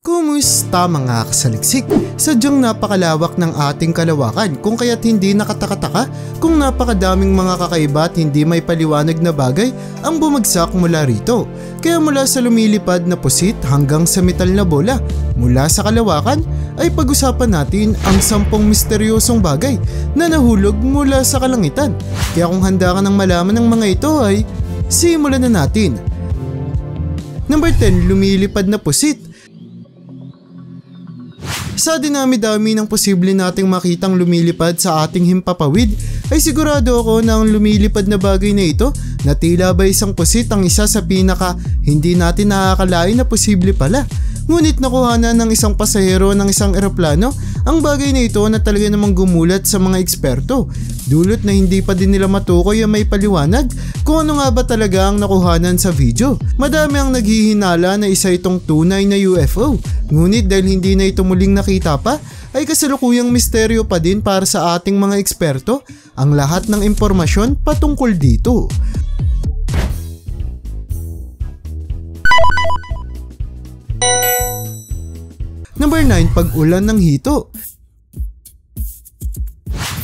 Kumusta mga kasaliksik? Sadyang napakalawak ng ating kalawakan kung kaya't hindi nakatakataka kung napakadaming mga kakaiba at hindi may paliwanag na bagay ang bumagsak mula rito. Kaya mula sa lumilipad na pusit hanggang sa metal na bola, mula sa kalawakan ay pag-usapan natin ang 10 misteryosong bagay na nahulog mula sa kalangitan. Kaya kung handa ka ng malaman ng mga ito ay simulan na natin. Number 10, lumilipad na pusit. Sa dinami-dami ng posible nating makitang lumilipad sa ating himpapawid, ay sigurado ako na ang lumilipad na bagay na ito na tila ba isang pusit ang isa sa pinaka hindi natin nakakalain na posible pala. Ngunit nakuhanan ng isang pasahero ng isang eroplano ang bagay na ito na talaga namang gumulat sa mga eksperto. Dulot na hindi pa din nila matukoy ang may paliwanag kung ano nga ba talaga ang nakuhanan sa video. Madami ang naghihinala na isa itong tunay na UFO. Ngunit dahil hindi na ito muling nakita pa, ay kasalukuyang misteryo pa din para sa ating mga eksperto ang lahat ng impormasyon patungkol dito. Number 9, pag-ulan ng hito.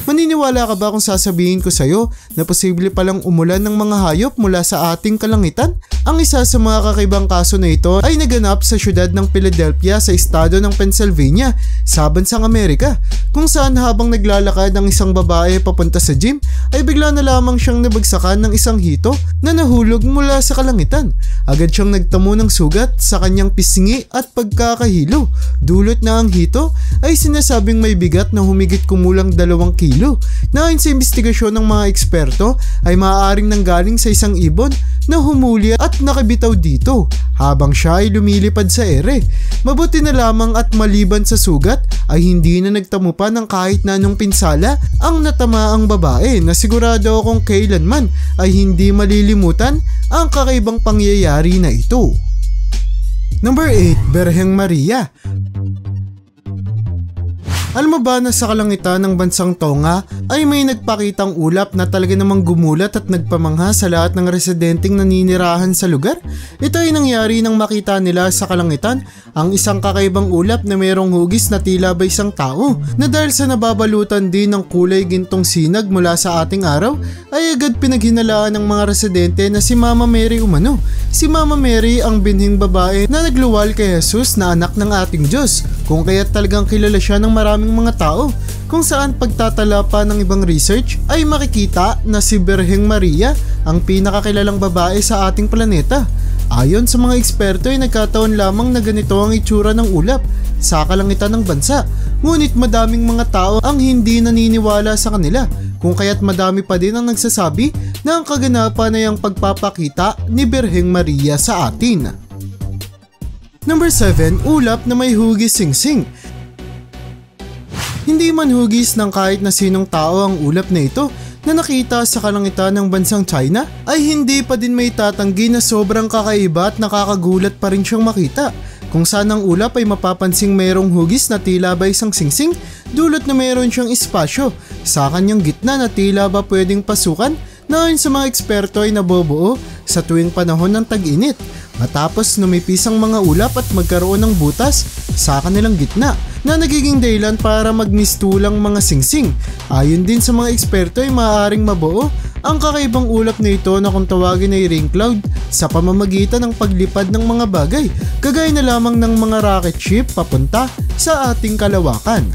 Maniniwala ka ba kung sasabihin ko sa'yo na posible palang umulan ng mga hayop mula sa ating kalangitan? Ang isa sa mga kakaibang kaso na ito ay naganap sa syudad ng Philadelphia sa estado ng Pennsylvania sa bansang Amerika, kung saan habang naglalakad ang isang babae papunta sa gym ay bigla na lamang siyang nabagsakan ng isang hito na nahulog mula sa kalangitan. Agad siyang nagtamo ng sugat sa kanyang pisngi at pagkakahilo. Dulot na ang hito ay sinasabing may bigat na humigit kumulang 2 kilo. Na ayon sa investigasyon ng mga eksperto ay maaaring nanggaling sa isang ibon na humuli at nakabitaw dito habang siya ay lumilipad sa ere. Mabuti na lamang at maliban sa sugat ay hindi na nagtamo pa ng kahit na anong pinsala ang natamaang babae na sigurado akong kailanman ay hindi malilimutan ang kakaibang pangyayari na ito. Number 8, Birheng Maria. Alam mo ba na sa kalangitan ng bansang Tonga ay may nagpakitang ulap na talaga namang gumulat at nagpamangha sa lahat ng residenteng naninirahan sa lugar? Ito ay nangyari nang makita nila sa kalangitan ang isang kakaibang ulap na mayroong hugis na tila ba isang tao, na dahil sa nababalutan din ng kulay gintong sinag mula sa ating araw ay agad pinaghinalaan ng mga residente na si Mama Mary umano. Si Mama Mary ang binhing babae na nagluwal kay Jesus na anak ng ating Diyos, kung kaya't talagang kilala siya ng maraming mga tao, kung saan pagtatala pa ng ibang research ay makikita na si Birheng Maria ang pinakakilalang babae sa ating planeta. Ayon sa mga eksperto ay nagkataon lamang na ganito ang itsura ng ulap sa kalangitan ng bansa, ngunit madaming mga tao ang hindi naniniwala sa kanila, kung kaya't madami pa din ang nagsasabi na ang kaganapan ay ang pagpapakita ni Birheng Maria sa atin. Number 7, ulap na may hugis singsing. Hindi man hugis ng kahit na sinong tao ang ulap na ito na nakita sa kalangitan ng bansang China, ay hindi pa din may tatanggi na sobrang kakaiba at nakakagulat pa rin siyang makita, kung saan ang ulap ay mapapansing mayroong hugis na tila ba isang singsing, dulot na mayroon siyang espasyo sa kanyang gitna na tila ba pwedeng pasukan na ayon sa mga eksperto ay nabubuo sa tuwing panahon ng tag-init matapos numipis ang mga ulap at magkaroon ng butas sa kanilang gitna na nagiging dahilan para magmistulang mga singsing. Ayon din sa mga eksperto ay maaaring mabuo ang kakaibang ulap na ito na kung tawagin ay rain cloud sa pamamagitan ng paglipad ng mga bagay kagaya na lamang ng mga rocket ship papunta sa ating kalawakan.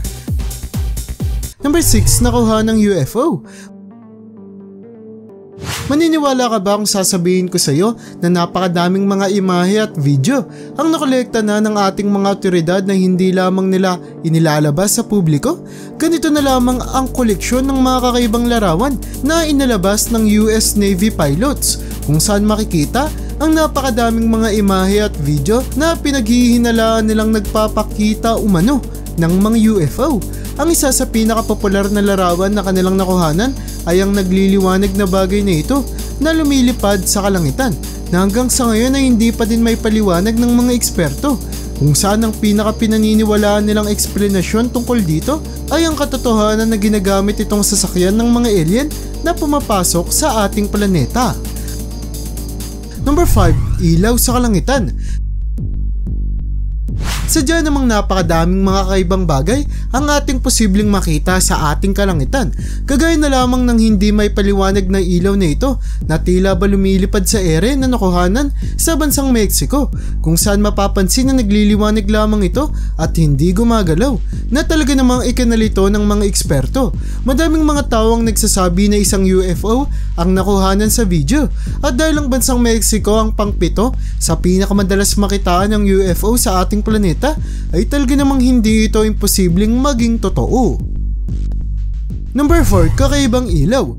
Number 6, nakuha ng UFO. Maniniwala ka ba kung sasabihin ko sa iyo na napakadaming mga imahe at video ang nakolekta na ng ating mga otoridad na hindi lamang nila inilalabas sa publiko? Ganito na lamang ang koleksyon ng mga kakaibang larawan na inalabas ng US Navy pilots, kung saan makikita ang napakadaming mga imahe at video na pinaghihinalaan nilang nagpapakita umano ng mga UFO. Ang isa sa pinakapopular na larawan na kanilang nakuhanan ay ang nagliliwanag na bagay na ito na lumilipad sa kalangitan, na hanggang sa ngayon ay hindi pa din may paliwanag ng mga eksperto, kung saan ang pinakapinaniniwalaan nilang eksplanasyon tungkol dito ay ang katotohanan na ginagamit itong sasakyan ng mga alien na pumapasok sa ating planeta. Number 5, ilaw sa kalangitan. Sadya namang napakadaming mga kakaibang bagay ang ating posibleng makita sa ating kalangitan, kagaya na lamang ng hindi may paliwanag na ilaw na ito na tila ba lumilipad sa ere na nakuhanan sa bansang Mexico, kung saan mapapansin na nagliliwanag lamang ito at hindi gumagalaw, na talaga namang ikinalito ng mga eksperto. Madaming mga tao ang nagsasabi na isang UFO ang nakuhanan sa video, at dahil ang bansang Mexico ang pangpito sa pinakamadalas makitaan ng UFO sa ating planeta, ay talaga namang hindi ito imposibleng maging totoo. Number 4, kakaibang ilaw.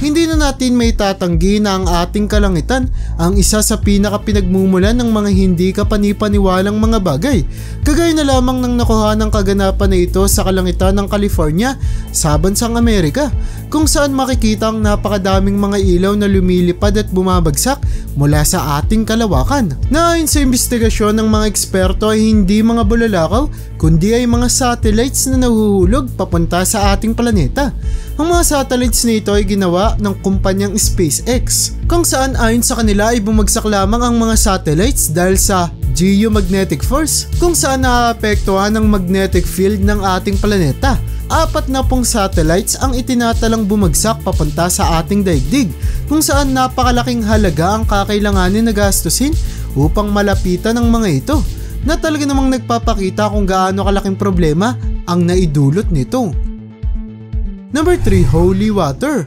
Hindi na natin may tatanggi na ang ating kalangitan ang isa sa pinakapinagmumulan ng mga hindi kapanipaniwalang mga bagay, kagaya na lamang ng nakuha ng kaganapan na ito sa kalangitan ng California sa bansang Amerika, kung saan makikita ang napakadaming mga ilaw na lumilipad at bumabagsak mula sa ating kalawakan, na ayon sa investigasyon ng mga eksperto ay hindi mga bulalakaw kundi ay mga satellites na nahuhulog papunta sa ating planeta. Ang mga satellites na ito ay ginawa ng kumpanyang SpaceX, kung saan ayon sa kanila ay bumagsak lamang ang mga satellites dahil sa geomagnetic force, kung saan naaapektuhan ang magnetic field ng ating planeta. 40 satellites ang itinatalang bumagsak papunta sa ating daigdig, kung saan napakalaking halaga ang kakailanganin na gastusin upang malapitan ang mga ito, na talaga namang nagpapakita kung gaano kalaking problema ang naidulot nito. Number 3, holy water.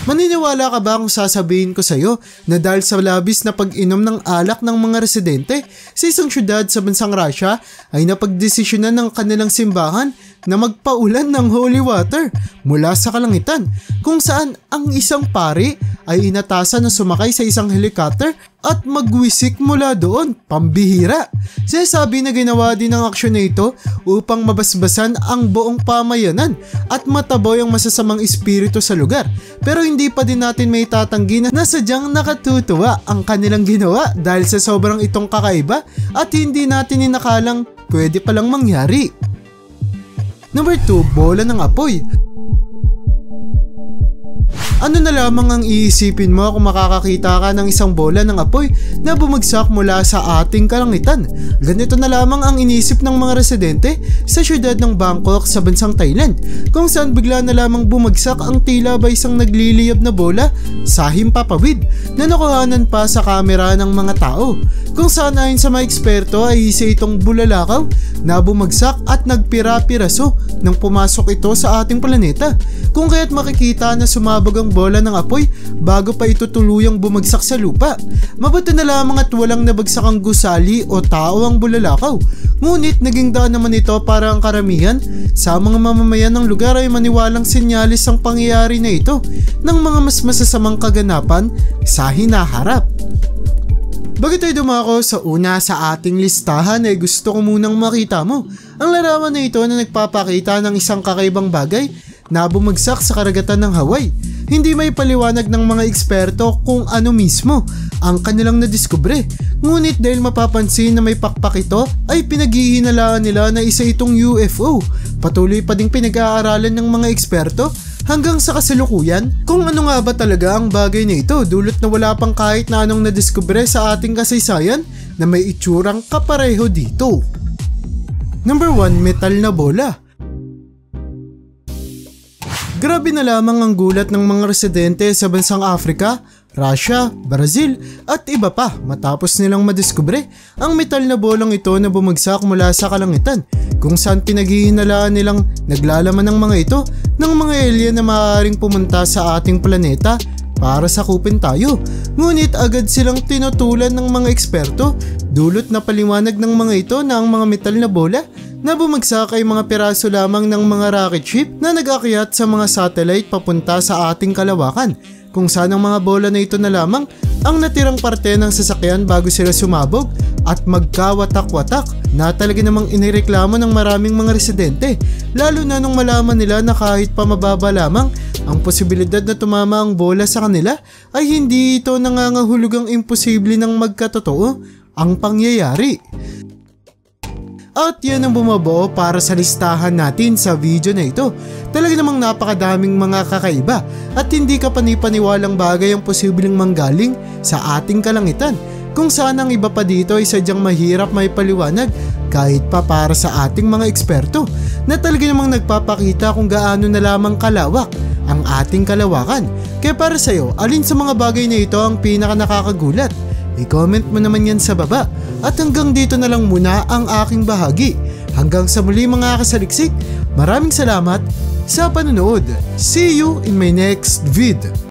Maniniwala ka ba kung sasabihin ko sa iyo na dahil sa labis na pag-inom ng alak ng mga residente sa isang syudad sa bansang Russia ay napagdesisyonan ng kanilang simbahan na magpaulan ng holy water mula sa kalangitan, kung saan ang isang pari ay inatasan na sumakay sa isang helicopter at magwisik mula doon. Pambihira! Sinasabi na ginawa din ang aksyon na ito upang mabasbasan ang buong pamayanan at mataboy ang masasamang espiritu sa lugar, pero hindi pa din natin may tatanggi na sadyang nakatutuwa ang kanilang ginawa dahil sa sobrang itong kakaiba at hindi natin inakalang pwede palang mangyari. Number 2, bola ng apoy. Ano na lamang ang iisipin mo kung makakakita ka ng isang bola ng apoy na bumagsak mula sa ating kalangitan? Ganito na lamang ang inisip ng mga residente sa syudad ng Bangkok sa bansang Thailand, kung saan bigla na lamang bumagsak ang tila ba isang nagliliyab na bola sa himpapawid na nakuhanan pa sa kamera ng mga tao, kung saan ayon sa mga eksperto ay isa itong bulalakaw na bumagsak at nagpira-piraso nang pumasok ito sa ating planeta, kung kaya't makikita na sumabog ang bola ng apoy bago pa ito tuluyang bumagsak sa lupa. Mabuti na lamang at walang nabagsak ang gusali o tao ang bulalakaw, ngunit naging daan naman ito para ang karamihan sa mga mamamayan ng lugar ay maniwalang senyalis ang pangyayari na ito ng mga mas masasamang kaganapan sa hinaharap. Bago tayo dumako sa una sa ating listahan ay gusto ko munang makita mo ang larawan na ito na nagpapakita ng isang kakaibang bagay na bumagsak sa karagatan ng Hawaii. Hindi may paliwanag ng mga eksperto kung ano mismo ang kanilang nadiskubre, ngunit dahil mapapansin na may pakpak ito ay pinaghihinalaan nila na isa itong UFO. Patuloy pa ding pinag-aaralan ng mga eksperto hanggang sa kasalukuyan kung ano nga ba talaga ang bagay na ito, dulot na wala pang kahit na anong nadiskubre sa ating kasaysayan na may itsurang kapareho dito. Number 1, metal na bola. Grabe na lamang ang gulat ng mga residente sa bansang Africa, Russia, Brazil at iba pa matapos nilang madiskubre ang metal na bolang ito na bumagsak mula sa kalangitan, kung saan pinaghihinalaan nilang naglalaman ng mga ito ng mga alien na maaaring pumunta sa ating planeta para sakupin tayo. Ngunit agad silang tinutulan ng mga eksperto, dulot na paliwanag ng mga ito na ang mga metal na bola na bumagsak ay mga piraso lamang ng mga rocket ship na nag-akyat sa mga satellite papunta sa ating kalawakan, kung saan ang mga bola na ito na lamang ang natirang parte ng sasakyan bago sila sumabog at magkawatak-watak, na talaga namang inireklamo ng maraming mga residente, lalo na nung malaman nila na kahit pa mababa lamang ang posibilidad na tumama ang bola sa kanila ay hindi ito nangangahulugang imposible ng magkatotoo ang pangyayari. At yan ang bumabuo para sa listahan natin sa video na ito. Talaga namang napakadaming mga kakaiba at hindi ka panipaniwalang bagay ang posibleng manggaling sa ating kalangitan. Kung saan ang iba pa dito ay sadyang mahirap may paliwanag kahit pa para sa ating mga eksperto na talaga namang nagpapakita kung gaano na lamang kalawak ang ating kalawakan. Kaya para sa'yo, alin sa mga bagay na ito ang pinaka nakakagulat? I-comment mo naman yan sa baba. At hanggang dito na lang muna ang aking bahagi. Hanggang sa muli mga kasaliksik, maraming salamat sa panonood. See you in my next vid.